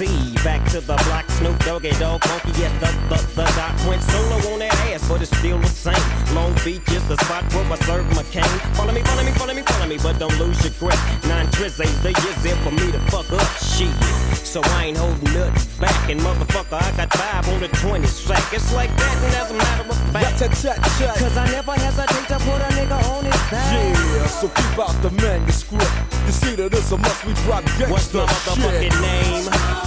MC. Back to the block, Snoop Doggy Dog, funky, yes, the doc went solo on that ass, but it's still the same. Long Beach is the spot where I serve my cane. Follow me, follow me, follow me, follow me, but don't lose your grip. 9 trizz ain't the years there for me to fuck up shit. So I ain't holding nothing back, and motherfucker, I got 5 on the 20 sack. It's like that, and as a matter of fact, cause I never hesitate to put a nigga on his back. Yeah, so keep out the manuscript. You see that it's a must we drop gangsta shit. What's my motherfucking name?